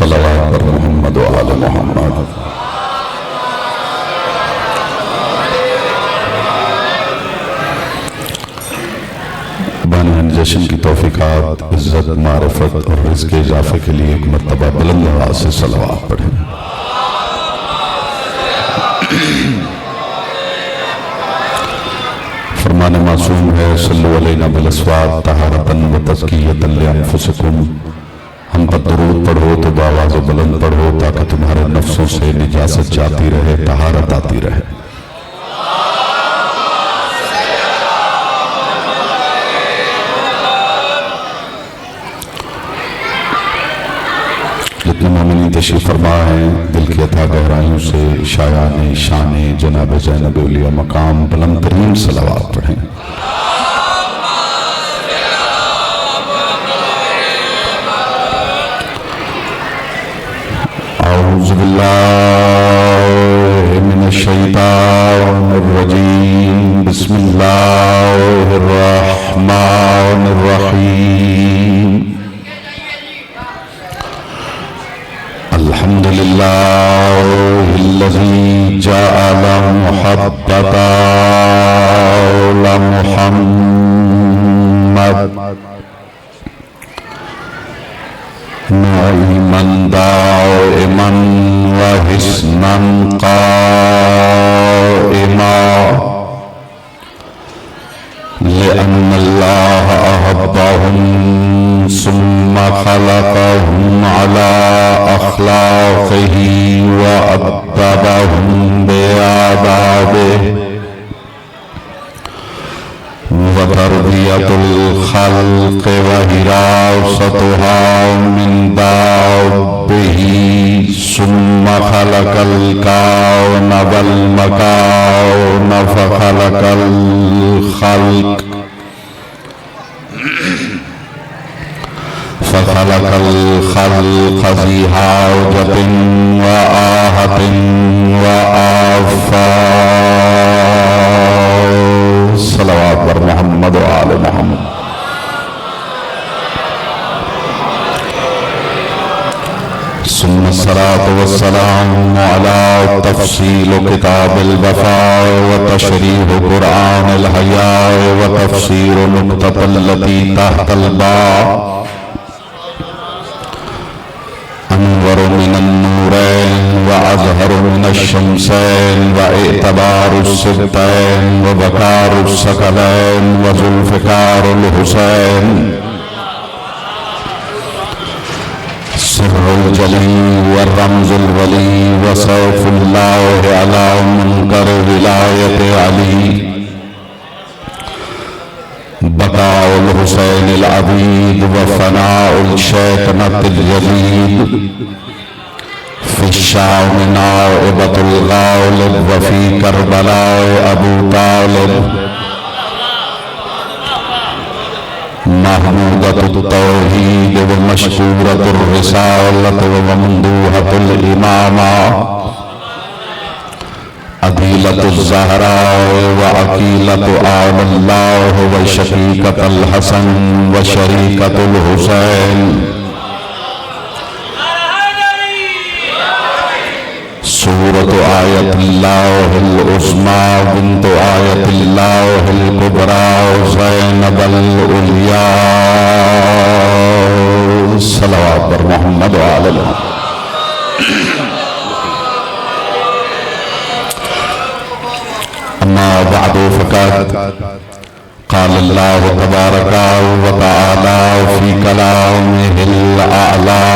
صلوات پر محمد و آل محمد۔ بانوان جشن کی توفیقات، عزت، معرفت اور رزق اضافے کے لیے ایک مرتبہ بلند آواز سے صلوات پڑھیں۔ فرمان معصوم ہے صلو علینا بالاصوات طہارتاً و تزکیۃ لانفسکم۔ ہم پر درود پڑھو تو بآواز بلند پڑھو تاکہ تمہارے نفسوں سے نجاست جاتی رہے، طہارت آتی رہے۔ جتنے مومنین تشریف فرما ہیں دل کی عطا گہرائیوں سے شایان شان جناب زینب اولیاء مقام بلند ترین صلوات پڑھیں۔ اعوذ باللہ من الشیطان الرجیم، بسم اللہ الرحمن الرحیم۔ الحمدللہ الذی جعل محبت آل محمد نعیما دائما وحسنا قائما، لأن اللہ أحبهم ثم خلقهم على أخلاقه وأدبهم بآدابه، وتربية الخلق وحراستها من دابه، ثم خلق الكون والمكان فخلق الخلق، فخلق الخلق ذي حاجة وآهة وآفات۔ صلوات پر محمد و آل محمد۔ ثم الصلاة والسلام على تفصيل كتاب الوفاء وتشريح قرآن الحياء وتفسير نقطة التي تحت الباء، أنور من النورين وأزهر من الشمسين واعتبار السبتين وبكار الثقلين وذوالفقار الحسين، سر الجلي والرمز الولي وسيف الله على منكر ولاية علي، بقاء الحسين العبيد وفناء الشيطنة الجليد، في الشام نائبة الغالب وفي كربلاء أبو طالب، محمودة التوحيد ومشكورة الرسالة وممدوحة الإمامة، عديلة الزهراء وعقيلة آل الله وشقيقة الحسن وشريكة الحسين، سورة آية الله العظمى بنت آية الله الكبرى زينب العليا۔ صلوات پر محمد وآل محمد۔ أما بعد فقد قال الله تبارك وتعالى في كلامه الأعلى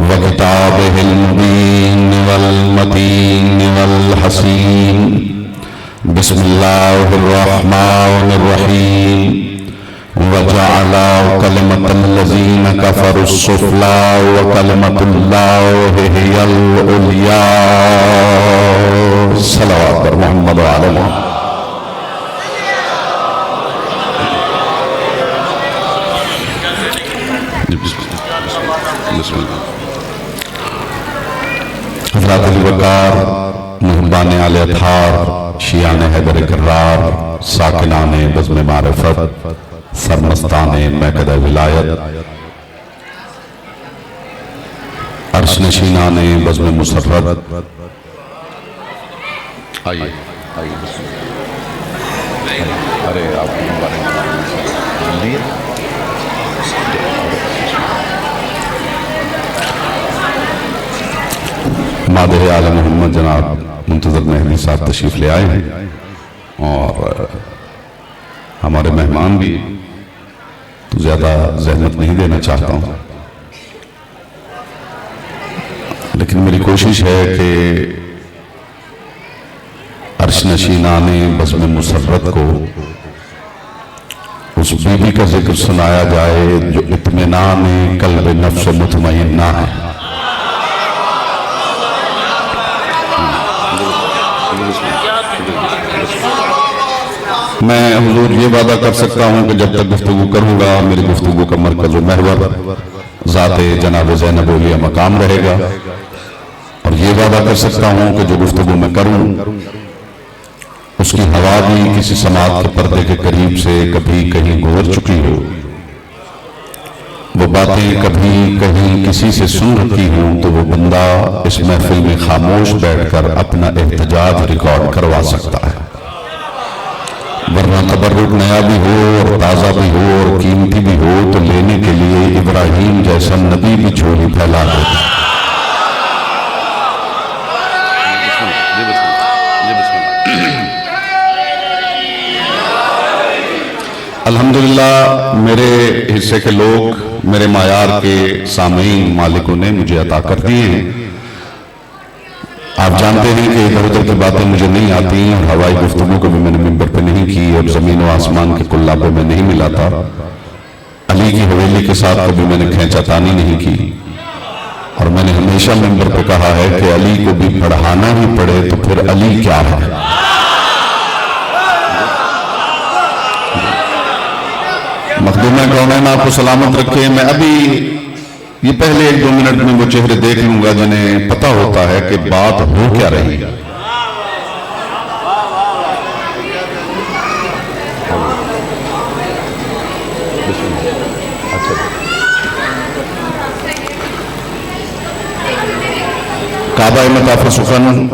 وكتابه المبين والمتين والحسين، بسم الله الرحمن الرحيم، وجعل كلمة الذين كفروا السفلى وكلمة الله هي العليا۔ صلوات پر محمد وعلى محمد۔ بسم اللہ۔ حضرات علی وقار، محبان آل اطہار، شیعان حیدر کرار، ساکنان بزم معرفت، سرمستان میکد ولایت، عرش نشینان بزم مسرت، آئیے ارے آپ مادہ اعلی محمد جناب منتظر مہدی صاحب تشریف لے آئے ہیں، اور ہمارے مہمان بھی تو زیادہ زحمت نہیں دینا چاہتا ہوں، لیکن میری کوشش ہے کہ عرش نشینان بزم مسرت کو اس بی بی کا ذکر سنایا جائے جو اطمینان قلب نفس مطمئنہ ہے۔ میں حضور یہ وعدہ کر سکتا ہوں کہ جب تک گفتگو کروں گا میری گفتگو کا مرکز و محور ذات جناب زینب اولیاء مقام رہے گا، اور یہ وعدہ کر سکتا ہوں کہ جو گفتگو میں کروں اس کی ہوا بھی کسی سماعت کے پردے کے قریب سے کبھی کہیں گزر چکی ہو، وہ باتیں کبھی کہیں کسی سے سن رکھی ہوں، تو وہ بندہ اس محفل میں خاموش بیٹھ کر اپنا احتجاج ریکارڈ کروا سکتا ہے، ورنہ تبرک نیا بھی ہو اور تازہ بھی ہو اور قیمتی بھی ہو تو لینے کے لیے ابراہیم جیسا نبی بھی جھولی پھیلا دیتا۔ الحمدللہ میرے حصے کے لوگ میرے معیار کے سامعین مالکوں نے مجھے عطا کر دیے ہیں۔ آپ جانتے ہیں کہ ادھر ادھر کی باتیں مجھے نہیں آتی، اور ہوائی گفتگو کو بھی میں نے ممبر پہ نہیں کی، اور زمین و آسمان کے کلابوں میں نہیں ملا تھا، علی کی حویلی کے ساتھ کبھی میں نے کھینچا تانی نہیں کی، اور میں نے ہمیشہ ممبر پہ کہا ہے کہ علی کو بھی پڑھانا ہی پڑے تو پھر علی کیا ہے۔ مخدوم کونین آپ کو سلامت رکھے۔ میں ابھی یہ پہلے 1-2 منٹ میں وہ چہرے دیکھ لوں گا جنہیں پتہ ہوتا ہے کہ بات ہو کیا رہی ہے۔ کعبہ مطاف سخن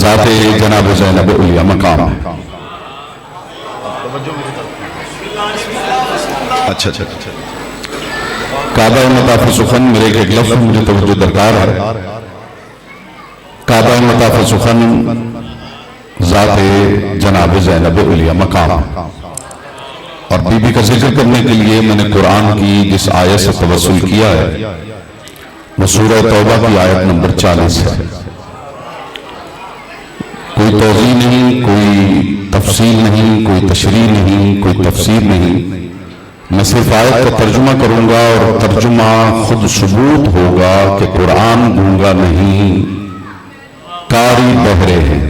ذات جناب زینب اولیاء مقام ہے۔ اچھا کعبہ مطاف سخن میرے ایک لفظ مجھے توجہ درکار ہے۔ کعبہ مطاف سخن ذات جناب زینب اولیاء مقام، اور بی بی کا ذکر کرنے کے لیے میں نے قرآن کی جس آیت سے توسل کیا ہے وہ سورہ توبہ کی آیت نمبر 40 ہے۔ کوئی توضیح نہیں، کوئی تفصیل نہیں، کوئی تشریح نہیں، کوئی تفسیر نہیں، میں صرف آیت کا ترجمہ کروں گا، اور ترجمہ خود ثبوت ہوگا کہ قرآن گونگا نہیں، قاری بہرے ہیں۔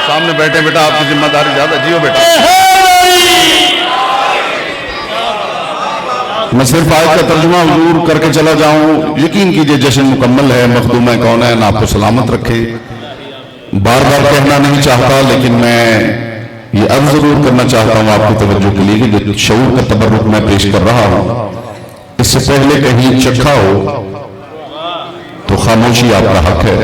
سامنے بیٹھے بیٹا آپ کی ذمہ داری زیادہ، جیو بیٹا۔ میں صرف آیت کا ترجمہ حضور کر کے چلا جاؤں، یقین کیجئے جشن مکمل ہے، مخدوم کونین آپ کو سلامت رکھے۔ بار بار کہنا نہیں چاہتا، لیکن میں یہ عرض ضرور کرنا چاہتا ہوں آپ کی توجہ کے لیے کہ جو شعور کا تبرک میں پیش کر رہا ہوں اس سے پہلے کہیں چکھا ہو تو خاموشی آپ کا حق ہے،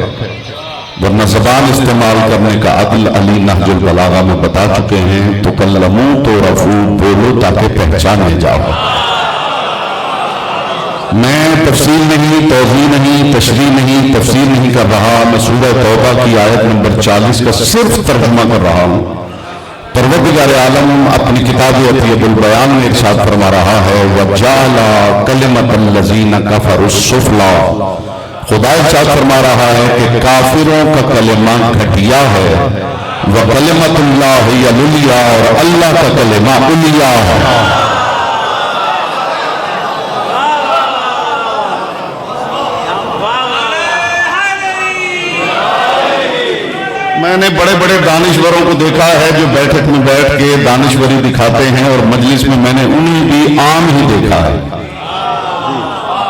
ورنہ زبان استعمال کرنے کا عدل علی نہج البلاغہ میں بتا چکے ہیں، تو کلمو تو رفو، بولو تاکہ پہچانے جاؤ۔ میں تفصیل نہیں، توضیح نہیں، تشریح نہیں، تفسیر نہیں کر رہا، میں سورہ توبہ کی آیت نمبر 40 کا صرف ترجمہ کر رہا ہوں۔ پروردگار عالم اپنی کتاب عطیۃ البیان میں ارشاد فرما رہا ہے وَجَعَلَ كَلِمَةَ الَّذِينَ كَفَرُوا السُّفْلَىٰ، خدا ارشاد فرما رہا ہے کہ کافروں کا کلمہ گھٹیا ہے، وَكَلِمَةُ اللَّهِ هِيَ الْعُلْيَا، اور اللہ کا کلمہ علیٰ ہے۔ میں نے بڑے بڑے دانشوروں کو دیکھا ہے جو بیٹھک میں بیٹھ کے دانشوری دکھاتے ہیں، اور مجلس میں میں نے انہیں بھی عام ہی دیکھا ہے۔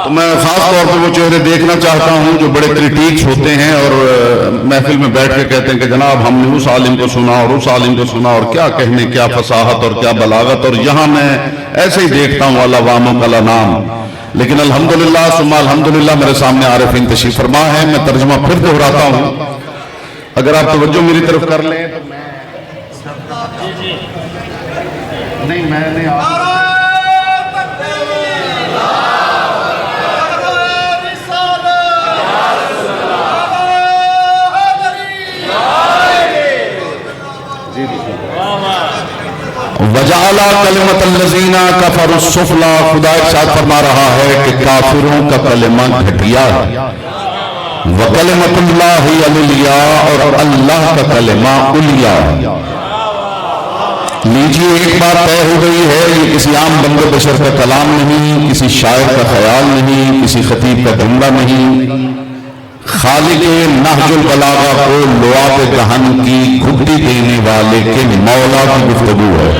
تو میں خاص طور پہ وہ چہرے دیکھنا چاہتا ہوں جو بڑے کریٹیکس ہوتے ہیں اور محفل میں بیٹھ کے کہتے ہیں کہ جناب ہم نے اس عالم کو سنا اور اس عالم کو سنا اور کیا کہنے، کیا فصاحت اور کیا بلاغت، اور یہاں میں ایسے ہی دیکھتا ہوں العوام کا نام. لیکن الحمدللہ ثم الحمدللہ میرے سامنے عارفین تشریف فرما ہے. میں ترجمہ پھر دہراتا ہوں، اگر آپ توجہ میری طرف کر لیں تو میں نے وَجَعَلَ كَلِمَةَ الَّذِينَ كَفَرُوا السُّفْلَىٰ. خدا ارشاد فرما رہا ہے کہ کافروں کا کلمہ گھٹیا ہے، وَكَلِمَةُ اللَّهِ الْعُلْيَا، اور اللہ کا کلمہ علیٰ ہے. لیجیے ایک بات طے ہو گئی ہے، یہ کسی عام بندے بشر کا کلام نہیں، کسی شاعر کا خیال نہیں، کسی خطیب کا جملہ نہیں. خالق نہج البلاغہ کو لعاب دہن کی گھٹی دینے والے کے مولا کی گفتگو ہے.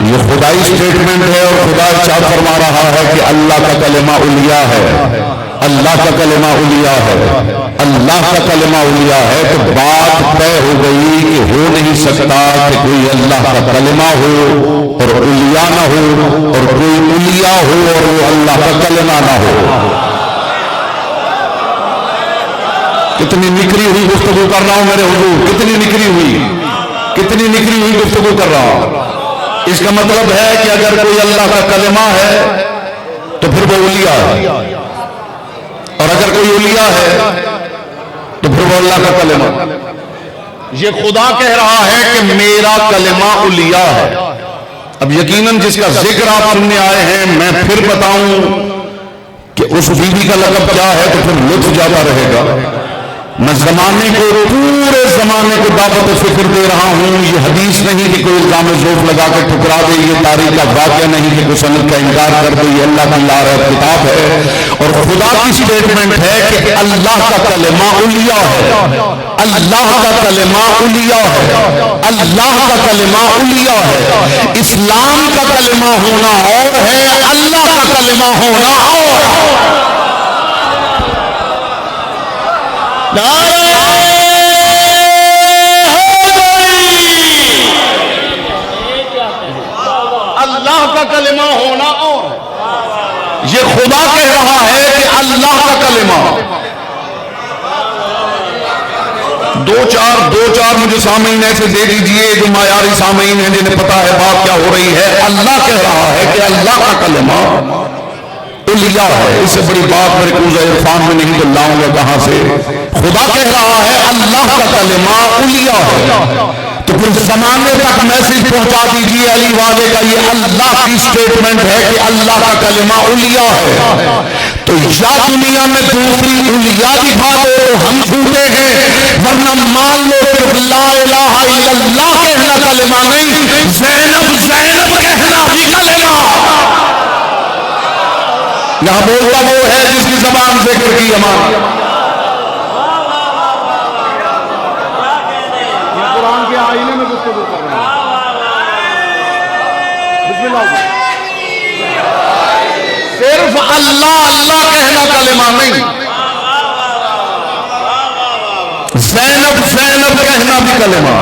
یہ خدائی سٹیٹمنٹ ہے اور خدا ارشاد فرما رہا ہے کہ اللہ کا کلمہ علیٰ ہے، اللہ کا کلمہ علیٰ ہے، اللہ کا کلمہ علیٰ ہے. تو بات طے ہو گئی کہ ہو نہیں سکتا کہ کوئی اللہ کا کلمہ ہو اور علیٰ نہ ہو، اور کوئی علیٰ ہو اور وہ اللہ کا کلمہ نہ ہو. کتنی نکری ہوئی گفتگو کر رہا ہوں میرے حضور، کتنی نکری ہوئی گفتگو کر رہا ہوں. اس کا مطلب ہے کہ اگر کوئی اللہ کا کلمہ ہے تو پھر وہ علیٰ ہے، اور اگر کوئی علیٰ ہے تو پھر وہ اللہ کا کلمہ. یہ خدا کہہ رہا ہے کہ میرا کلمہ علیٰ ہے. اب یقیناً جس کا ذکر آپ سننے آئے ہیں میں پھر بتاؤں کہ اس بیوی کا لقب کیا ہے تو پھر لطف جاتا رہے گا. میں زمانے کو، پورے زمانے کو دعوت و فکر دے رہا ہوں. یہ حدیث نہیں کہ کوئی الزام ذوق لگا کے ٹھکرا دے، یہ تاریخ کا واقعہ نہیں کہ کوئی سند کا انکار کر دے. یہ اللہ کی لارہ کتاب ہے اور خدا کی سٹیٹمنٹ ہے کہ اللہ کا کلمہ علیٰ ہے، اللہ کا کلمہ علیٰ ہے، اللہ کا کلمہ علیٰ ہے. اسلام کا کلمہ ہونا اور ہے، اللہ کا کلمہ ہونا اور ہے. اللہ کا کلمہ ہونا اور یہ خدا کہہ رہا ہے کہ اللہ کا کلمہ. دو چار مجھے سامعین ایسے دے دیجئے جو معیاری سامعین ہیں جنہیں پتا ہے بات کیا ہو رہی ہے. اللہ کہہ رہا ہے کہ اللہ کا کلمہ علیٰ ہے. اس سے بڑی بات میرے کوزہ عرفان میں نہیں تو لاؤں گا کہاں سے. خدا کہہ رہا ہے اللہ کا کلمہ علیٰ ہے. تو پھر زمانے تک میسج پہنچا دیجیے علی والے کا یہ اللہ کی سٹیٹمنٹ ہے کہ اللہ کا کلمہ علیٰ ہے. تو یا دنیا میں دوسری علیٰ دکھا دو ہم جھوٹے ہیں، ورنہ مان لو کہ لا الہ الا اللہ کہنا کلمہ نہیں، زینب کہنا بھی کلمہ. یہاں بولتا وہ ہے جس کی زبان ذکر کی امان. قرآن کے آئینے میں گفتگو کر رہے ہیں. بسم اللہ. صرف اللہ اللہ کہنا کلمہ نہیں، زینب کہنا بھی کلمہ.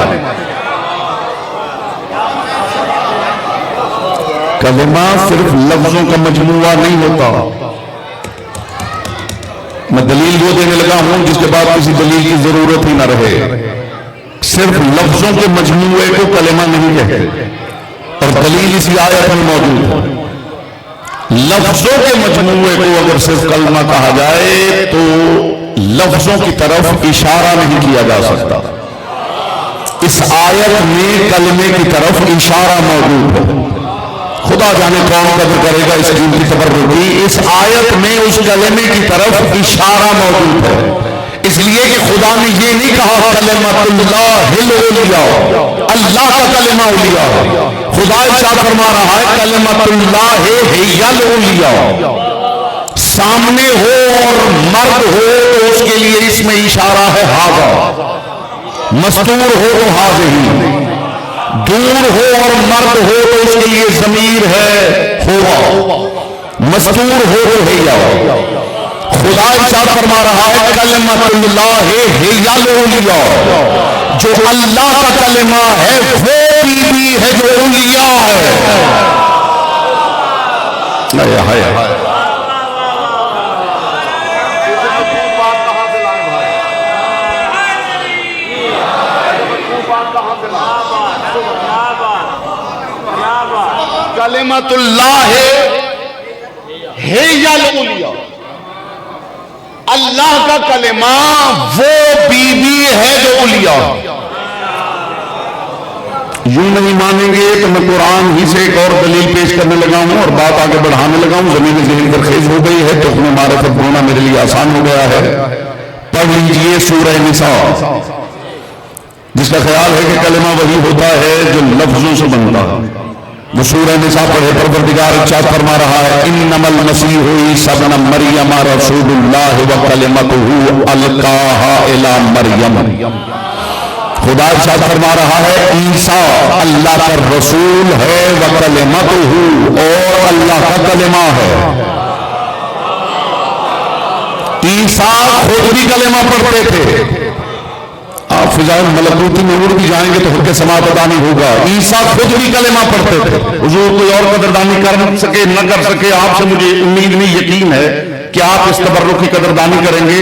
کلمہ صرف لفظوں کا مجموعہ نہیں ہوتا. میں دلیل وہ دینے لگا ہوں جس کے بعد کسی دلیل کی ضرورت ہی نہ رہے. صرف لفظوں کے مجموعے کو کلمہ نہیں کہتے، اور دلیل اسی آیت میں موجود ہے. لفظوں کے مجموعے کو اگر صرف کلمہ کہا جائے تو لفظوں کی طرف اشارہ نہیں کیا جا سکتا. اس آیت میں کلمے کی طرف اشارہ موجود ہے. خدا جانے کون قدر کرے گا اس دین کی تبرکی. اس آیت میں اس کلمے کی طرف اشارہ موجود ہے، اس لیے کہ خدا نے یہ نہیں کہا کلمۃ اللہ العلیٰ، اللہ کا کلمہ علیٰ. خدا ارشاد فرما رہا ہے کلمۃ اللہ ہی العلیٰ. سامنے ہو اور مرد ہو تو اس کے لیے اس میں اشارہ ہے ہاذا، مستور ہو تو ہاذہ، دور ہو اور مرد ہو تو اس کے لیے ضمیر ہے ہوا. مستور ہو تو ہے جاؤ. خدا ارشاد فرما رہا ہے کلمۃ اللہ ہی الاولیاء، جو اللہ کا کلمہ ہے وہ بیوی ہے جو اولیاء ہے. کلمۃ اللہ ہے یا الاولیاء، اللہ کا کلمہ وہ بیوی ہے جو اولیاء. یوں نہیں مانیں گے تو میں قرآن ہی سے ایک اور دلیل پیش کرنے لگا ہوں اور بات آگے بڑھانے لگا ہوں. زمین ذہن پر خیز ہو گئی ہے تو اس میں معرفت ہونا میرے لیے آسان ہو گیا ہے. پڑھ لیجئے سورہ نساء، جس کا خیال ہے کہ کلمہ وہی ہوتا ہے جو لفظوں سے بنتا ہے. وہ سورہ نساء پڑھے، پروردگار ارشاد فرما رہا ہے انما المسیح عیسی ابن مریم رسول اللہ وکلمتہ القاها الی مریم. خدا ارشاد فرما رہا ہے عیسیٰ اللہ کا رسول ہے وکلمتہ، اور اللہ کا کلمہ ہے. عیسیٰ خود بھی کلمہ پڑھتے تھے. آپ فضائل ملکوتی میں اڑ بھی جائیں گے تو خود کے سماعت ادا نہیں ہوگا. عیسیٰ خود بھی کلمہ پڑھتے تھے. حضور کوئی اور قدردانی کر سکے نہ کر سکے، آپ سے مجھے امید نہیں، یقین ہے کہ آپ اس تبرک کی قدردانی کریں گے.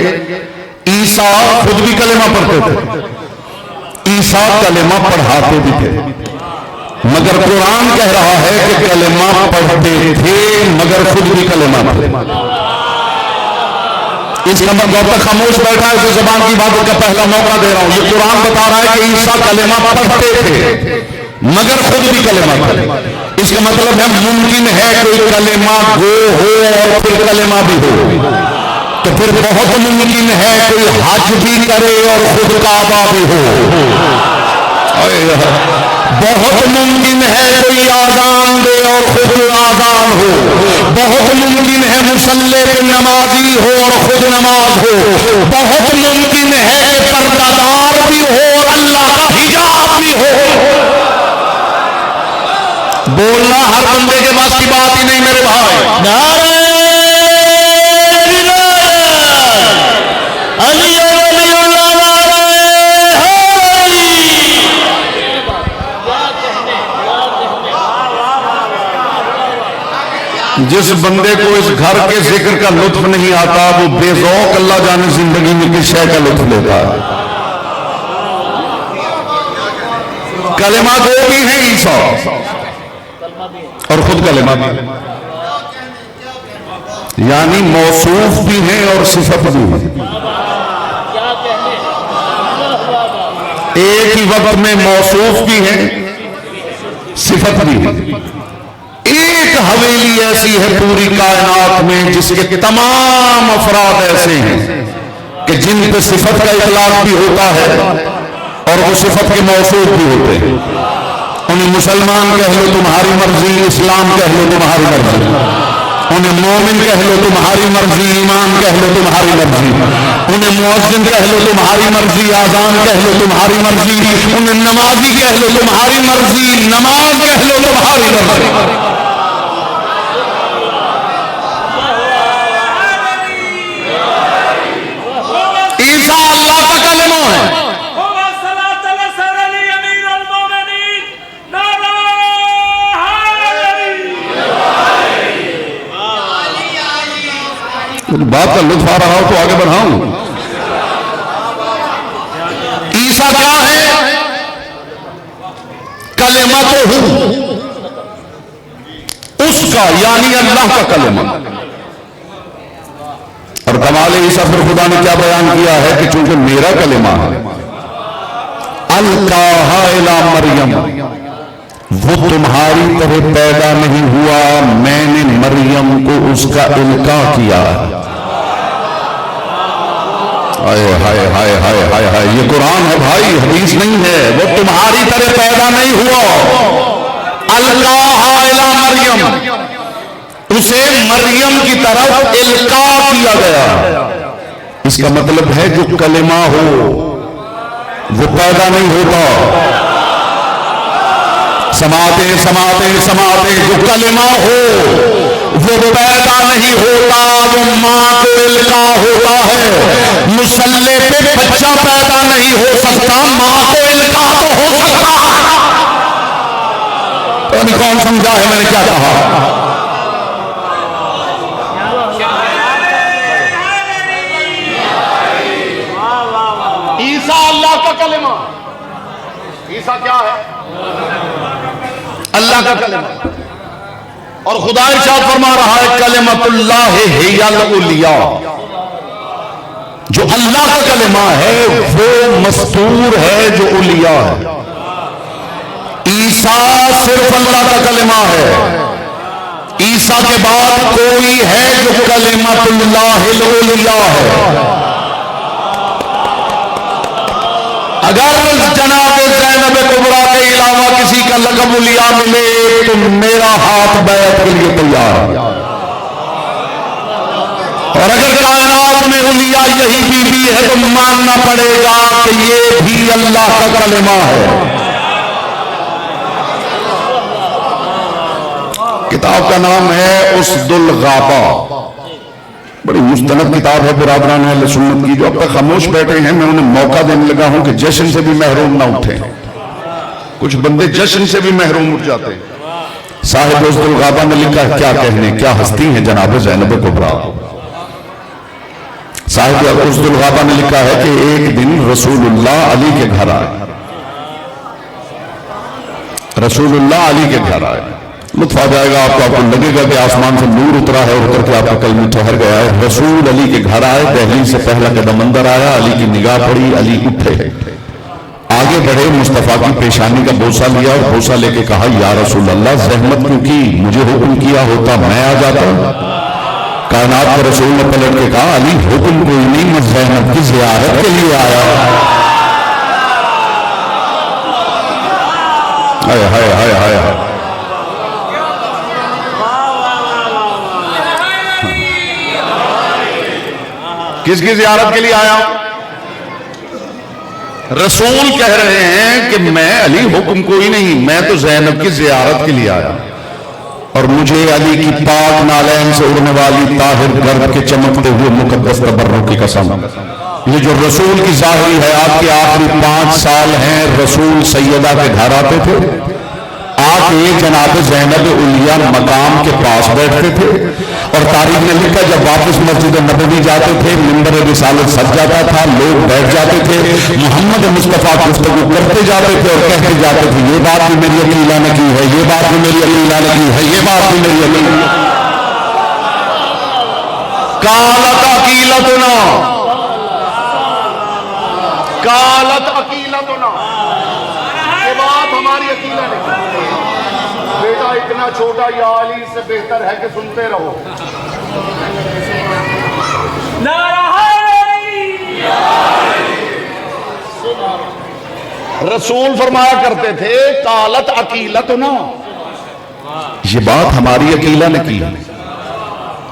عیسیٰ خود بھی کلمہ پڑھتے تھے، عیسیٰ کلمہ پڑھاتے بھی تھے. مگر قرآن کہہ رہا ہے کہ کلمہ پڑھتے تھے مگر خود بھی کلمہ پڑھتے. اس کا مطلب تک خاموش بیٹھا ہے، اس زبان کی بات کا پہلا موقع دے رہا ہوں. یہ قرآن بتا رہا ہے کہ عیسیٰ کلمہ پڑھتے تھے مگر خود بھی کلمہ پڑھتے. اس کا مطلب ہے ممکن ہے کوئی کلمہ گو ہو اور پھر کلمہ بھی ہو، تو پھر بہت ممکن ہے کوئی حج بھی کرے اور خود کعبہ بھی ہو. بہت ممکن ہے کوئی آذان دے اور خود آذان ہو. بہت ممکن ہے مصلی پہ نمازی ہو اور خود نماز ہو. بہت ممکن ہے کہ پردہ دار بھی ہو اور اللہ کا حجاب بھی ہو. بولنا ہر بندے کے پاس کی بات ہی نہیں میرے بھائی. نعرہ جس بندے کو اس گھر کے ذکر کا لطف نہیں آتا وہ بے ذوق اللہ جانے زندگی میں کس شے کا لطف لیتا ہے. کلمہ دو بھی ہیں عیسیٰ اور خود کلمہ بھی، یعنی موصوف بھی ہیں اور صفت بھی ہیں. ایک ہی وقت میں موصوف بھی ہیں صفت بھی ہیں. ایک حویلی ایسی ہے پوری کائنات میں جس کے تمام افراد ایسے ہیں کہ جن پہ صفت کا اطلاق بھی ہوتا ہے اور وہ صفت کے موصوف بھی ہوتے ہیں. انہیں مسلمان کہہ لو تمہاری مرضی، اسلام کہہ لو تمہاری مرضی. انہیں مومن کہہ لو تمہاری مرضی، ایمان کہہ لو تمہاری مرضی. انہیں مؤذن کہہ لو تمہاری مرضی، آذان کہہ لو تمہاری مرضی. انہیں نمازی کہہ لو تمہاری مرضی، نماز کہہ لو تمہاری مرضی. عیسیٰ اللہ کا کلمہ ہے. بات کا لطف آ رہا ہو تو آگے بڑھاؤں. عیسیٰ کیا ہے؟ کلمہ تو ہوں اس کا، یعنی اللہ کا کلمہ. اور کمال عیسیٰ پھر خدا نے کیا بیان کیا ہے کہ چونکہ میرا کلمہ ہے القاہا الی مریم، وہ تمہاری طرح پیدا نہیں ہوا، میں نے مریم کو اس کا القاء کیا. ہائے ہائے ہائے ہائے ہائے ہائے، یہ قرآن ہے بھائی، حدیث نہیں ہے. وہ تمہاری طرح پیدا نہیں ہوا، القاہا الی مریم، اسے مریم کی طرف القاء کیا گیا. اس کا مطلب ہے جو کلمہ ہو وہ پیدا نہیں ہوتا. سماعتیں جو کلمہ ہو وہ پیدا نہیں ہوتا، وہ ماں کو القاء ہوتا ہے. مصلے پہ بچہ پیدا نہیں ہو سکتا، ماں کو القاء تو ہو سکتا ہے. کون سمجھا ہے میں نے کیا کہا؟ عیسیٰ اللہ کا کلمہ. عیسیٰ کیا ہے؟ اللہ کا کلمہ. اور خدا ارشاد فرما رہا ہے کلمۃ اللہ ہی الاولیاء. جو اللہ کا کلمہ ہے وہ مستور ہے جو اولیاء ہے. عیسیٰ صرف اللہ کا کلمہ ہے. عیسیٰ کے بعد کوئی ہے جو کلمۃ اللہ الاولیاء ہے. اگر جناب زینب کبریٰ کے علاوہ کسی کا لقب اولیاء ملے تو میرا ہاتھ بیعت کے لیے تیار ہے. اور اگر کائنات میں اولیاء یہی بیوی ہے تو ماننا پڑے گا کہ یہ بھی اللہ کا کلمہ ہے. کتاب کا نام ہے اسد الغابہ. بڑی مستند کتاب ہے برادران اہل سنت کی. جو اب تک خاموش بیٹھے ہیں میں انہیں موقع دینے لگا ہوں کہ جشن سے بھی محروم نہ اٹھیں. کچھ بندے جشن سے بھی محروم اٹھ جاتے ہیں. صاحب اسد الغابہ نے لکھا ہے کیا کہنے کیا ہستی ہیں جناب زینب کبریٰ. صاحب اسد الغابہ نے لکھا ہے کہ ایک دن رسول اللہ علی کے گھر آئے. رسول اللہ علی کے گھر آئے. لطف آ جائے گا آپ کو لگے گا کہ آسمان سے نور اترا ہے، اتر کے آپ کا قلب میں ٹھہر گیا ہے. رسول علی کے گھر آئے، دہلیز سے پہلا قدم اندر آیا، علی کی نگاہ پڑی، علی اٹھے، آگے بڑھے، مصطفیٰ کی پیشانی کا بوسہ لیا اور بوسہ لے کے کہا یا رسول اللہ زحمت کیوں کی، مجھے حکم کیا ہوتا میں آ جاتا. کائنات کے رسول نے پلٹ کے کہا علی حکم کوئی نہیں، میں زحمت کی زیارت کے لیے آیا. ہائے ہائے ہائے ہائے ہائے. کس کی زیارت کے لیے آیا؟ رسول کہہ رہے ہیں کہ میں علی حکم کوئی نہیں، میں تو زینب کی زیارت کے لیے آیا. اور مجھے علی کی پاک نالین سے اڑنے والی طاہر گرد کے چمکتے ہوئے مقدس تبرک کی قسم، یہ جو رسول کی ظاہری حیات کے آخری 5 سال ہیں رسول سیدہ کے گھر آتے تھے، آ کے جناب زینب اولیاء مقام کے پاس بیٹھتے تھے. اور تاریخ نے لکھا جب واپس مسجد نبوی جاتے تھے منبر رسالت سج جاتا تھا، لوگ بیٹھ جاتے تھے، محمد مصطفیٰ گفتگو کرتے جاتے تھے اور کہتے جاتے تھے یہ بات بھی میری عقیلہ نے کی ہے، یہ بات بھی میری عقیلہ نے کی ہے، یہ بات بھی میری عقیلہ. قالت عقیلتنا، قالت عقیلتنا، یہ بات ہماری عقیلہ نے کی. بیٹا اتنا چھوٹا یا علی سے بہتر ہے کہ سنتے رہو. رسول فرمایا کرتے تھے قالت عقیلتنا، یہ بات ہماری عقیلہ نے کی.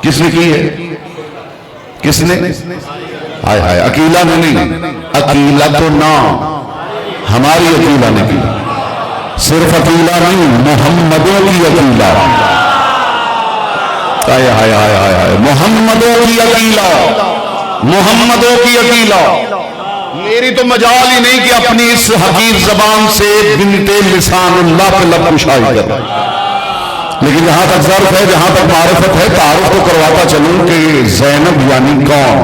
کس نے کی ہے؟ کس نے؟ ہائے ہائے، عقیلہ نے نہیں، عقیلتنا، ہماری عقیلہ نے کی. صرف عقیلہ نہیں، محمدوں کی عقیلہ. ہائے ہائے ہائے ہائے، محمدوں کی عقیلہ، محمدوں کی عقیلہ. میری تو مجال ہی نہیں کہ اپنی اس حقیر زبان سے بنت لسان اللہ پہ لب کشائی کر، لیکن جہاں تک ظرف ہے، جہاں تک معرفت ہے، تعارف تو کرواتا چلوں کہ زینب یعنی کون.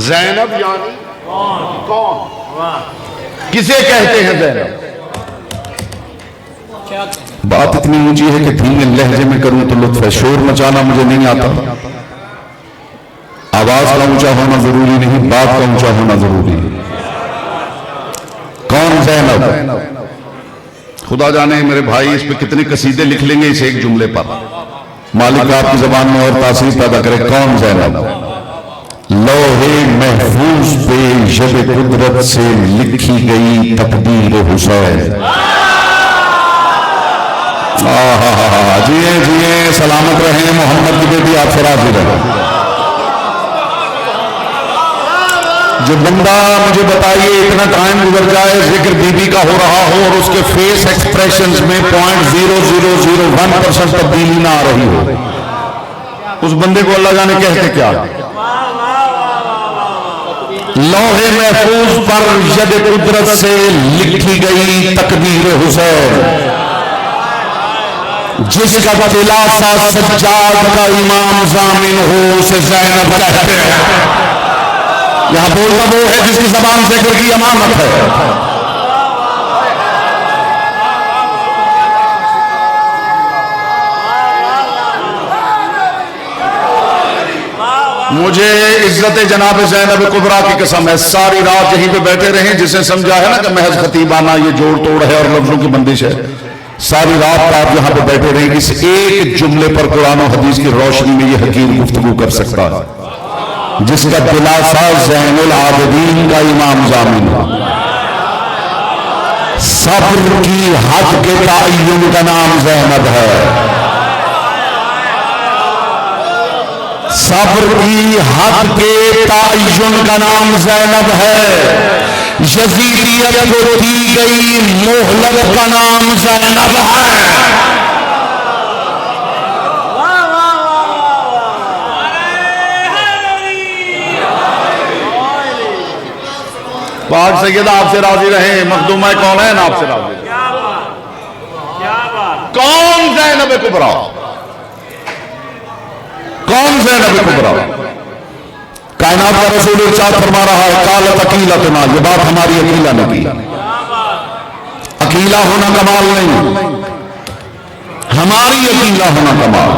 زینب یعنی کون؟ کسے کہتے ہیں زینب؟ بات اتنی اونچی ہے کہ دھیمے لہجے میں کروں تو لطف ہے، شور مچانا مجھے نہیں آتا. آواز کا اونچا ہونا ضروری نہیں، بات کا اونچا ہونا ضروری ہے. کون زینب؟ خدا جانے میرے بھائی اس پہ کتنے قصیدے لکھ لیں گے اس ایک جملے پر. مالک آپ کی زبان میں اور تاثیر پیدا کرے. کون زینب؟ لوحے محفوظ پہ شب قدرت سے لکھی گئی تقدیر حسین. جیئے جیئے، سلامت رہیں، محمد کی بیٹی آپ سے راضی رہیں. جو بندہ مجھے بتائیے اتنا ٹائم گزر جائے ذکر بی بی کا ہو رہا ہو اور اس کے فیس ایکسپریشنز میں 0.0001% تبدیلی نہ آ رہی ہو، اس بندے کو اللہ جانے کہتے کیا؟ لوح محفوظ پر ید قدرت سے لکھی گئی تقدیر حسین، جس کا دلاسا سجاد کا امام ضامن ہو اسے زینب کہتے ہیں۔ یہاں بولتا وہ ہے جس کی زبان ذکر کی امانت ہے۔ مجھے عزت جناب زینب کبریٰ کی قسم ہے، ساری رات یہیں پہ بیٹھے رہیں، جسے سمجھا ہے نا کہ محض خطیبانہ یہ جوڑ توڑ ہے اور لفظوں کی بندش ہے، ساری رات آپ یہاں پہ بیٹھے رہیں، اس ایک جملے پر قرآن و حدیث کی روشنی میں یہ حکیم گفتگو کر سکتا ہے، جس کا دلاسا زین العابدین کا امام ضامن ہے۔ صبر کی حد کے تعین کا نام زینب ہے، صبر کی حد کے تعین کا نام زینب ہے، یزیدیت کو دی گئی مہلت کا نام زینب ہے۔ پاک سیدہ آپ سے راضی رہیں، مخدومہ کونین آپ سے راضی رہیں۔ کون زینب کبریٰ؟ کون زینب کبریٰ؟ کائنات کا رسول ارشاد فرما رہا ہے قالت عقیلتنا، یہ بات ہماری عقیلہ نے کی۔ عقیلہ ہونا کمال نہیں، ہماری عقیلہ ہونا کمال۔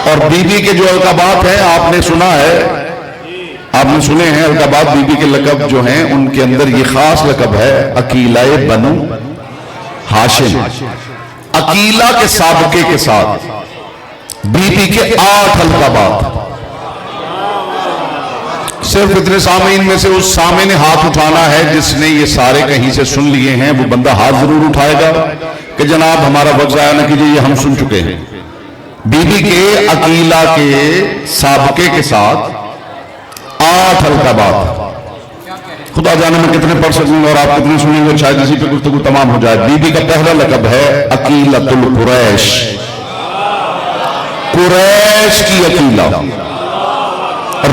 اور بی بی کے جو القابات ہیں آپ نے سنا ہے، آپ نے سنے ہیں القابات بی بی کے لقب جو ہیں ان کے اندر یہ خاص لقب ہے عقیلہ بنو ہاشم۔ عقیلہ کے سابقے کے ساتھ بی بی کے 8 القابات۔ صرف اتنے سامعین میں سے اس سامع نے ہاتھ اٹھانا ہے جس نے یہ سارے کہیں سے سن لیے ہیں، وہ بندہ ہاتھ ضرور اٹھائے گا کہ جناب ہمارا وقت ضائع نہ کیجیے، یہ ہم سن چکے ہیں۔ بی بی کے عقیلہ کے سابقے کے ساتھ 8 القابات، خدا جانے میں کتنے پڑھ سکوں اور آپ کتنے سنیں گے، شاید اسی پہ گفتگو تمام ہو جائے۔ بی بی کا پہلا لقب ہے عقیلۃ القریش، قریش کی عقیلہ۔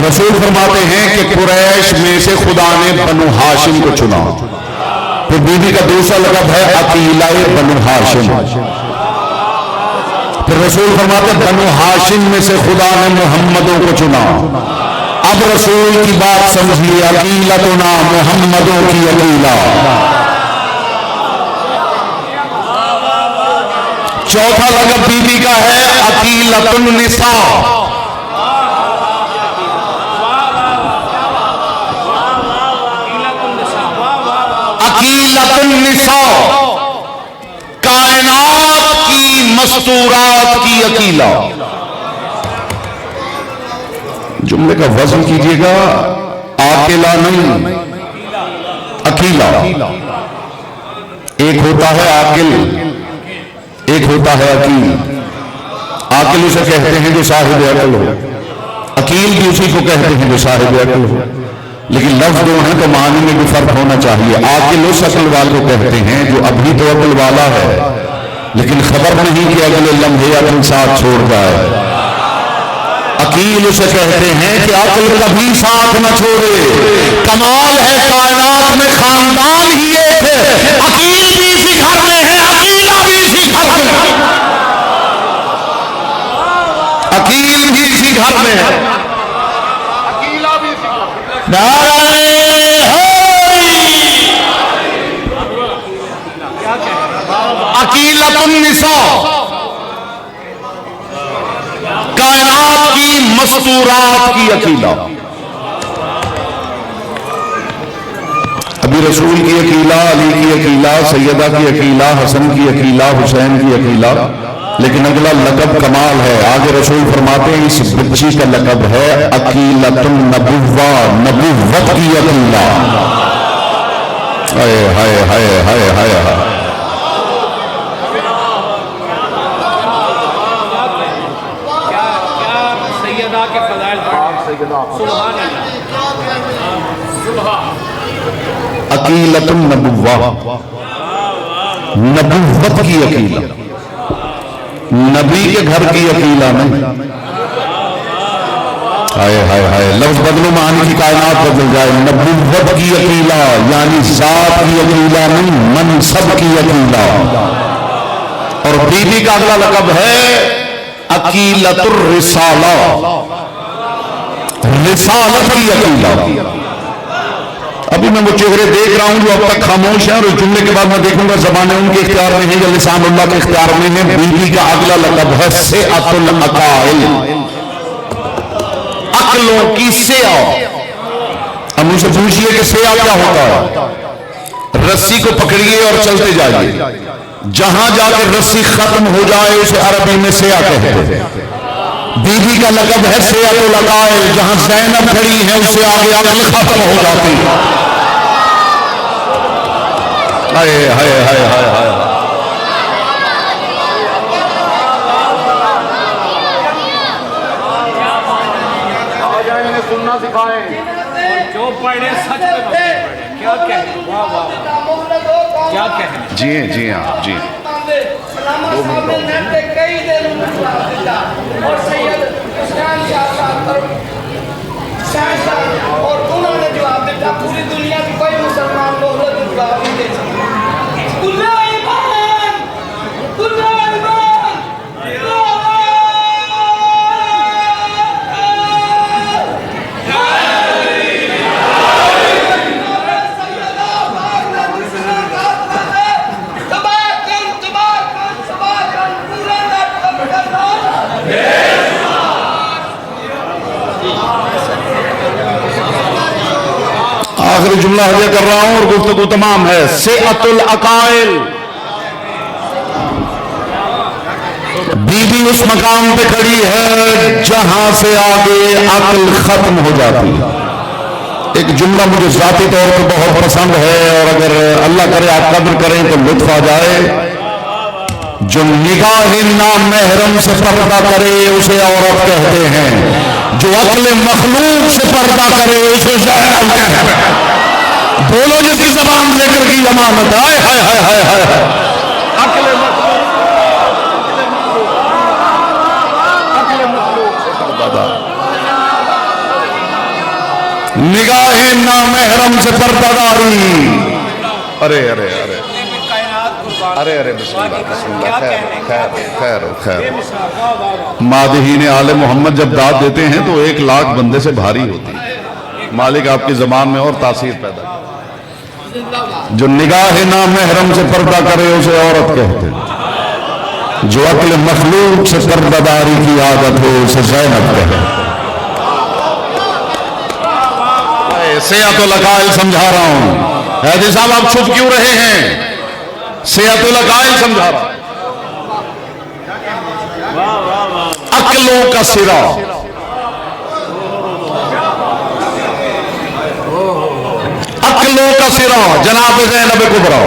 رسول فرماتے ہیں کہ قریش میں سے خدا نے بنو ہاشم کو چنا۔ پھر بی بی کا دوسرا لقب ہے عقیلہ بنو ہاشم۔ پھر رسول فرماتے ہیں بنو ہاشم میں سے خدا نے محمدوں کو چنا۔ اب رسول کی بات سمجھیے، عقیلتنا محمدوں کی عقیلہ۔ چوتھا لقب بی بی کا ہے عقیلۃ النساء۔ عقیلۃ النساء، کائنات کی مستورات کی عقیلہ۔ جملے کا وزن کیجئے گا، عاقلہ نہیں، عقیلہ۔ ایک ہوتا ہے عاقل، ایک ہوتا ہے عقیل۔ عاقل اسے کہتے ہیں جو صاحب عقل ہو، عقیل بھی اسی کو کہتے ہیں جو صاحب عقل ہو، لیکن لفظ دو ہیں تو معنی میں بھی فرق ہونا چاہیے۔ عاقل اس عقل والے کو کہتے ہیں جو ابھی تو عقل والا ہے لیکن خبر نہیں کہ اگلے لمحے عقل ساتھ چھوڑ جائے۔ عقیل اسے کہتے ہیں کہ عقل کبھی ساتھ نہ چھوڑے۔ کمال ہے کائنات میں خاندان ہی ایک ہے، عقیل بھی اسی گھر میں ہے، عقیلہ بھی اسی گھر میں ہے، عقیل بھی اسی گھر میں ہے، عقیلہ بھی اسی گھر میں ہے۔ عقیلۃ النساء، کائنات کی مستورات کی عقیلہ۔ ابھی رسول کی عقیلہ، علی کی عقیلہ، سیدہ کی عقیلہ، حسن کی عقیلہ، حسین کی عقیلہ، لیکن اگلا لقب کمال ہے۔ آگے رسول فرماتے ہیں اس بچی کا لقب ہے عقیلۃ النبوہ، نبوت کی عقیلہ۔ ہائے ہائے ہائے ہائے ہائے ہائے۔ اللہ کے فضائل سبحان اللہ عقیلۃ النبوہ، نبوت کی عقیلہ، نبی کے گھر کی عقیلہ نہیں۔ ہائے ہائے ہائے، لفظ بدلو معنی کی کائنات بدل جائے۔ نبوت کی عقیلہ یعنی ذات کی عقیلہ نہیں، منصب کی عقیلہ۔ اور بی بی کا اگلا لقب ہے عقیلۃ الرسالہ، رسالت کی عقیلہ۔ ابھی میں وہ چہرے دیکھ رہا ہوں جو اب تک خاموش ہیں، اور اس جملے کے بعد میں دیکھوں گا زبانیں ان کے اختیار میں ہیں یا لسان اللہ کے اختیار میں ہیں۔ بی بی کا اگلا لقب ہے سعۃ العقائل، عقلوں کی سعہ۔ اب مجھ سے پوچھئے کہ سعہ کیا ہوتا ہے؟ رسی کو پکڑیے اور چلتے جائیے، جہاں جا کے رسی ختم ہو جائے اسے عربی میں سعہ کہتے ہیں۔ بی بی کا لقب ہے سعۃ العقائل، جہاں زینب کھڑی ہے اسے آگے عقل ختم ہو جاتی ہے۔ ہائے ہائے ہائے ہائے ہائے، سننا سکھائیں، جو پڑھے سچ میں پڑھے۔ کیا کہیں، واہ واہ، کیا کہیں۔ جی ہیں جی ہاں جی۔ اور سید حسین اور انہوں نے جواب دیتا پوری دنیا کی کوئی مسلمان محمد جواب نہیں دے سکتا۔ اللہ ایمان، اللہ ایمان، آخری جملہ حجہ کر رہا ہوں اور گفتگو تمام ہے۔ سعۃ العقائل، بی بی اس مقام پہ کھڑی ہے جہاں سے آگے عقل ختم ہو جاتی ہے۔ ایک جملہ مجھے ذاتی طور پر بہت پسند ہے، اور اگر اللہ کرے آپ قدر کریں تو لطف آ جائے۔ جو نگاہ نامحرم سے پردہ کرے اسے عورت کہتے ہیں، جو عقل مخلوق سے پردہ کرے اسے زینب کہتے ہیں۔ بولو جس کی زبان ذکر کی ضمانت ہے۔ ہائے ہائے ہائے ہائے، عقل مخلوق سے پردہ، نگاہ نامحرم سے پردہ داری۔ ارے ارے ارے ارے ارے، بسم اللہ بسم اللہ، خیر خیر خیر خیر۔ مادحین آل محمد جب داد دیتے ہیں تو 1,00,000 بندے سے بھاری ہوتی ہے۔ مالک آپ کی زبان میں اور تاثیر پیدا کرے۔ جو نگاہ نامحرم سے پردہ کرے اسے عورت کہتے ہیں، جو عقل مخلوق سے پردہ داری کی عادت ہو اسے زینب کہتے ہیں۔ سعۃ العقائل سمجھا رہا ہوں۔ حیدر صاحب آپ چھپ کیوں رہے ہیں؟ سعۃ العقائل سمجھا رہا، عقلوں کا سرا، عقلوں کا سرا جناب زینب کبریٰ۔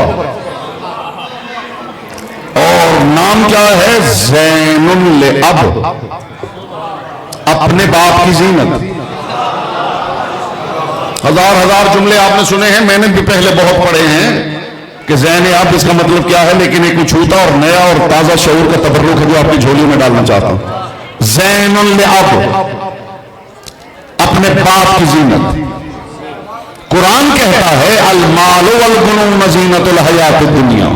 اور نام کیا ہے؟ زین الاب، اپنے باپ کی زینت۔ ہزار جملے آپ نے سنے ہیں، میں نے بھی پہلے بہت پڑھے ہیں کہ زین اب اس کا مطلب کیا ہے، لیکن ایک چھوٹا اور نیا اور تازہ شعور کا تبرک ہے جو آپ کی جھولی میں ڈالنا چاہتا ہوں۔ زین الاب، اپنے باپ کی زینت۔ قرآن کہتا ہے المال والبنون زینت الحیات الدنیا،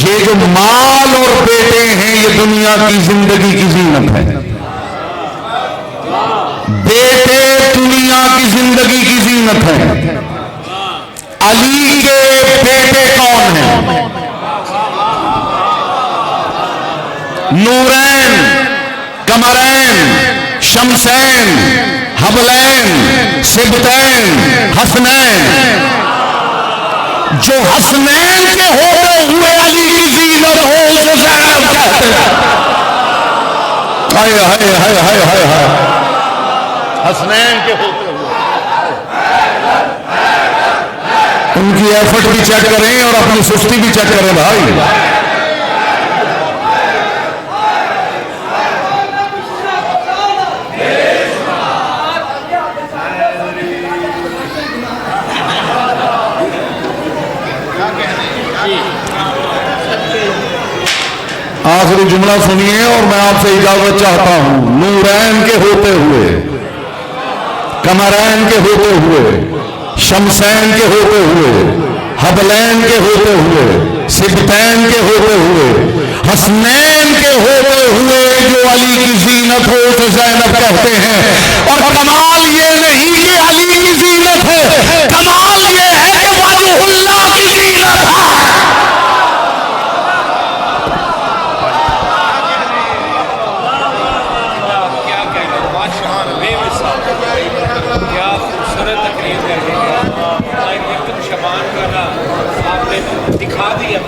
یہ جو مال اور بیٹے ہیں یہ دنیا کی زندگی کی زینت ہے۔ بیٹے دنیا کی زندگی کی زینت ہے۔ علی کے بیٹے کون ہیں؟ نورین، قمرین، شمسین، حبلین، سبتین، حسنین۔ جو حسنین کے ہوتے ہوئے علی کی زینت ہو اسے زینب کہتے ہیں۔ ہائے ہائے ہائے ہائے ہائے ہائے، حسنین کے ہوتے ہوئے ان کی ایفرٹ بھی چیک کریں اور اپنی سستی بھی چیک کریں بھائی۔ ترجمہ سنیے اور میں آپ سے اجازت چاہتا ہوں. نورین کے ہوتے ہوئے, قمرین کے ہوتے ہوئے, شمسین کے ہوتے ہوئے, حبلین کے ہوتے ہوئے, سبتین کے ہوتے ہوئے, حسنین کے ہوتے ہوئے جو علی کی زینت ہو تو زینب کہتے ہیں. اور کمال یہ نہیں کہ علی کی زینت ہے, کمال یہ ہے کہ وجہ اللہ کی زینت ہے. کیا کہنا ماشاءاللہ بے مثال کیا خوبصورت تقریر کر رہی ہے. تم شبان کا نا آپ نے دکھا دیا.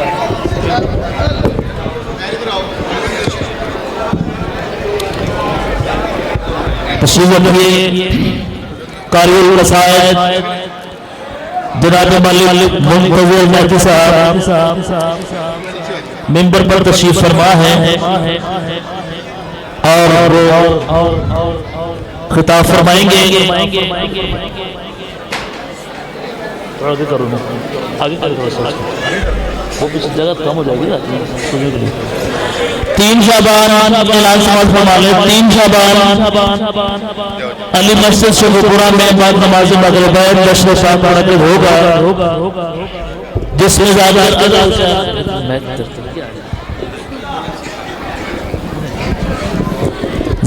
تشریف رکھیے قاری القصائد جناب ملک منتظر مہدی صاحب ممبر پر تشریف فرما ہے اور خطاب فرمائیں گے. آگے کرو نا, آگے کرو, وہ کچھ جگہ کم ہو جائے گی نا سننے کے لیے. 3 شعبان اعلان سماعت فرما لیں. 3 شعبان علی مسجد شیخوپورہ میں بعد نماز مغربین جشن شام منعقد ہوگا جس میں زیادہ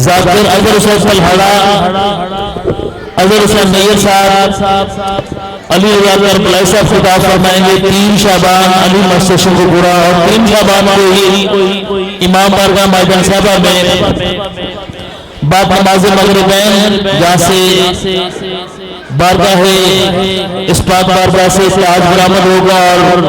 ذاکر اظہر حسین فلہڑا, اظہر حسین نیر صاحب, علی رضا کربلائی صاحب خطاب فرمائیں گے. 3 شعبان علی مسجد شیخوپورہ اور 3 شعبان کو امام بارگاہ میدان صاحبہ میں بعد نماز مغربین جہاں سے بارگاہ اسپاق بارگاہ سے تاج برآمد ہوگا اور